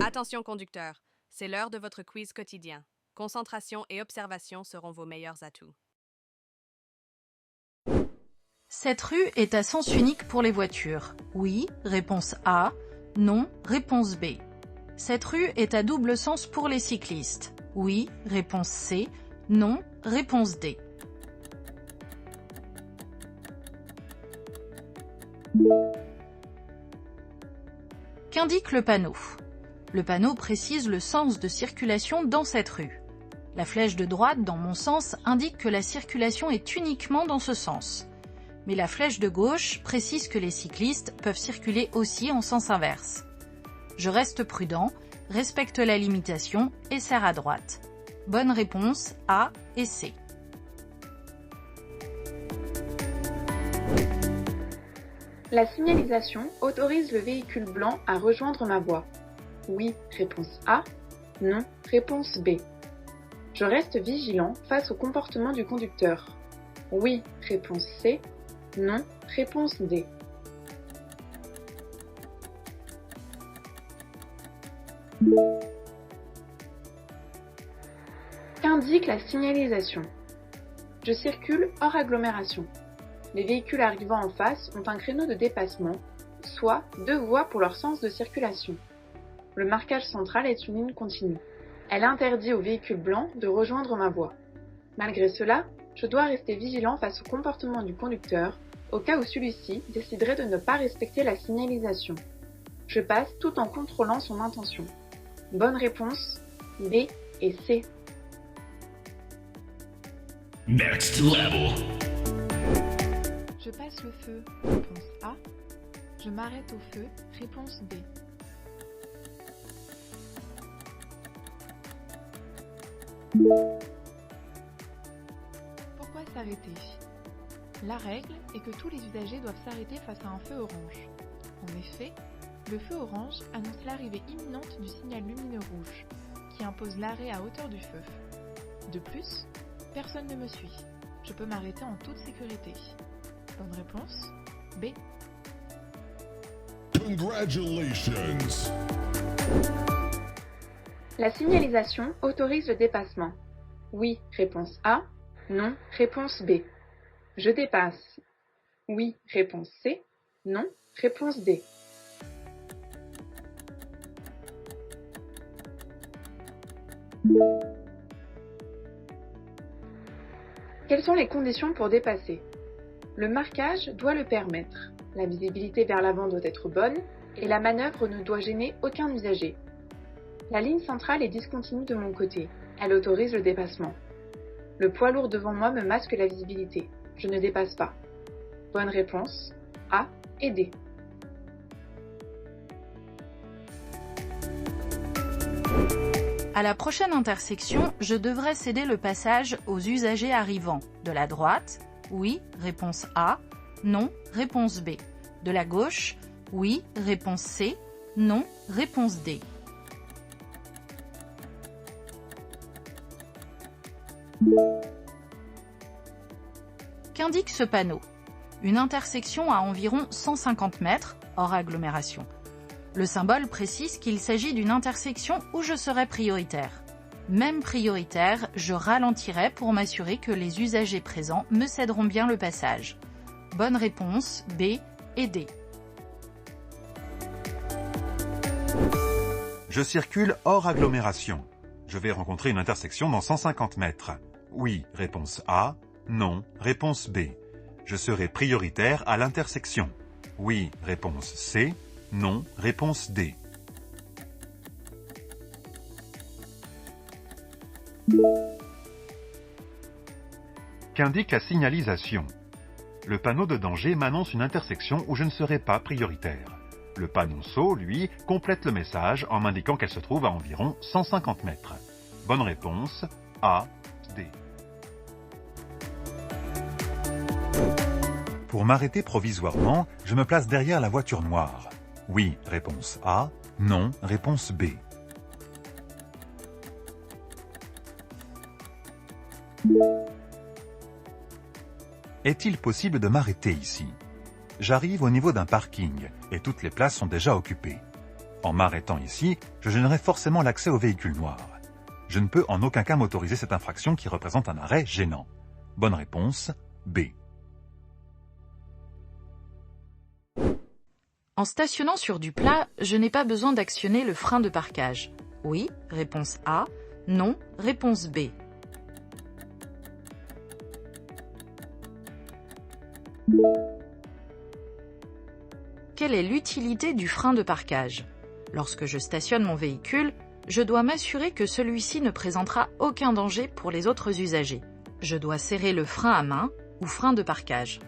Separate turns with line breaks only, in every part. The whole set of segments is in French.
Attention conducteur, c'est l'heure de votre quiz quotidien. Concentration et observation seront vos meilleurs atouts.
Cette rue est à sens unique pour les voitures. Oui, réponse A. Non, réponse B. Cette rue est à double sens pour les cyclistes. Oui, réponse C. Non, réponse D. Qu'indique le panneau? Le panneau précise le sens de circulation dans cette rue. La flèche de droite, dans mon sens, indique que la circulation est uniquement dans ce sens. Mais la flèche de gauche précise que les cyclistes peuvent circuler aussi en sens inverse. Je reste prudent, respecte la limitation et serre à droite. Bonne réponse A et C.
La signalisation autorise le véhicule blanc à rejoindre ma voie. Oui, réponse A. Non, réponse B. Je reste vigilant face au comportement du conducteur. Oui, réponse C. Non, réponse D. Qu'indique la signalisation? Je circule hors agglomération. Les véhicules arrivant en face ont un créneau de dépassement, soit 2 voies pour leur sens de circulation. Le marquage central est une ligne continue. Elle interdit aux véhicules blancs de rejoindre ma voie. Malgré cela, je dois rester vigilant face au comportement du conducteur au cas où celui-ci déciderait de ne pas respecter la signalisation. Je passe tout en contrôlant son intention. Bonne réponse, B et C.
Next level.
Je passe le feu, réponse A. Je m'arrête au feu, réponse B. Pourquoi s'arrêter? La règle est que tous les usagers doivent s'arrêter face à un feu orange. En effet, le feu orange annonce l'arrivée imminente du signal lumineux rouge, qui impose l'arrêt à hauteur du feu. De plus, personne ne me suit. Je peux m'arrêter en toute sécurité. Bonne réponse, B.
Congratulations.
La signalisation autorise le dépassement. Oui, réponse A. Non, réponse B. Je dépasse. Oui, réponse C. Non, réponse D. Quelles sont les conditions pour dépasser? Le marquage doit le permettre. La visibilité vers l'avant doit être bonne et la manœuvre ne doit gêner aucun usager. La ligne centrale est discontinue de mon côté. Elle autorise le dépassement. Le poids lourd devant moi me masque la visibilité. Je ne dépasse pas. Bonne réponse, A et D.
À la prochaine intersection, je devrais céder le passage aux usagers arrivants. De la droite, oui, réponse A, non, réponse B. De la gauche, oui, réponse C, non, réponse D. Qu'indique ce panneau? Une intersection à environ 150 mètres, hors agglomération. Le symbole précise qu'il s'agit d'une intersection où je serai prioritaire. Même prioritaire, je ralentirai pour m'assurer que les usagers présents me céderont bien le passage. Bonne réponse, B et D.
Je circule hors agglomération. Je vais rencontrer une intersection dans 150 mètres. Oui, réponse A. Non, réponse B. Je serai prioritaire à l'intersection. Oui, réponse C. Non, réponse D. Qu'indique la signalisation? Le panneau de danger m'annonce une intersection où je ne serai pas prioritaire. Le panonceau, lui, complète le message en m'indiquant qu'elle se trouve à environ 150 mètres. Bonne réponse, A, D. Pour m'arrêter provisoirement, je me place derrière la voiture noire. Oui, réponse A. Non, réponse B. Est-il possible de m'arrêter ici? J'arrive au niveau d'un parking et toutes les places sont déjà occupées. En m'arrêtant ici, je gênerai forcément l'accès au véhicule noir. Je ne peux en aucun cas m'autoriser cette infraction qui représente un arrêt gênant. Bonne réponse, B.
En stationnant sur du plat, je n'ai pas besoin d'actionner le frein de parquage. Oui, réponse A. Non, réponse B. Quelle est l'utilité du frein de parquage? Lorsque je stationne mon véhicule, je dois m'assurer que celui-ci ne présentera aucun danger pour les autres usagers. Je dois serrer le frein à main ou frein de parquage.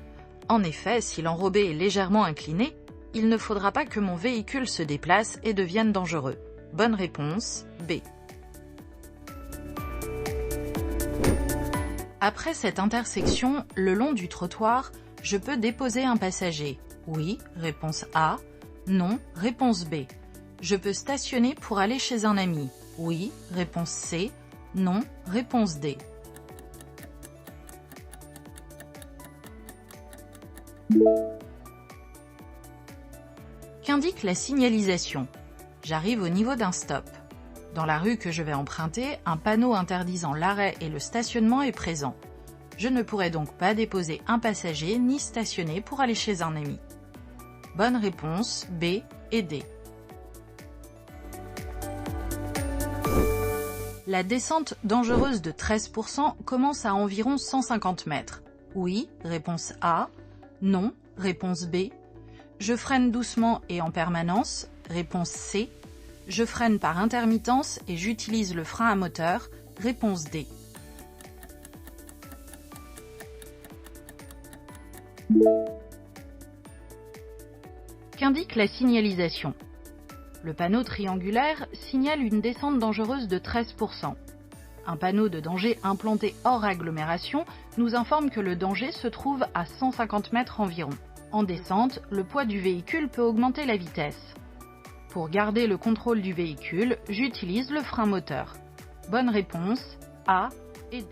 En effet, si l'enrobé est légèrement incliné, il ne faudra pas que mon véhicule se déplace et devienne dangereux. Bonne réponse, B. Après cette intersection, le long du trottoir, je peux déposer un passager. Oui, réponse A. Non, réponse B. Je peux stationner pour aller chez un ami. Oui, réponse C. Non, réponse D. Qu'indique la signalisation? J'arrive au niveau d'un stop. Dans la rue que je vais emprunter, un panneau interdisant l'arrêt et le stationnement est présent. Je ne pourrai donc pas déposer un passager ni stationner pour aller chez un ami. Bonne réponse, B et D. La descente dangereuse de 13% commence à environ 150 mètres. Oui, réponse A. Non, réponse B. Je freine doucement et en permanence. Réponse C. Je freine par intermittence et j'utilise le frein à moteur. Réponse D. Qu'indique la signalisation? Le panneau triangulaire signale une descente dangereuse de 13%. Un panneau de danger implanté hors agglomération nous informe que le danger se trouve à 150 mètres environ. En descente, le poids du véhicule peut augmenter la vitesse. Pour garder le contrôle du véhicule, j'utilise le frein moteur. Bonne réponse, A et D.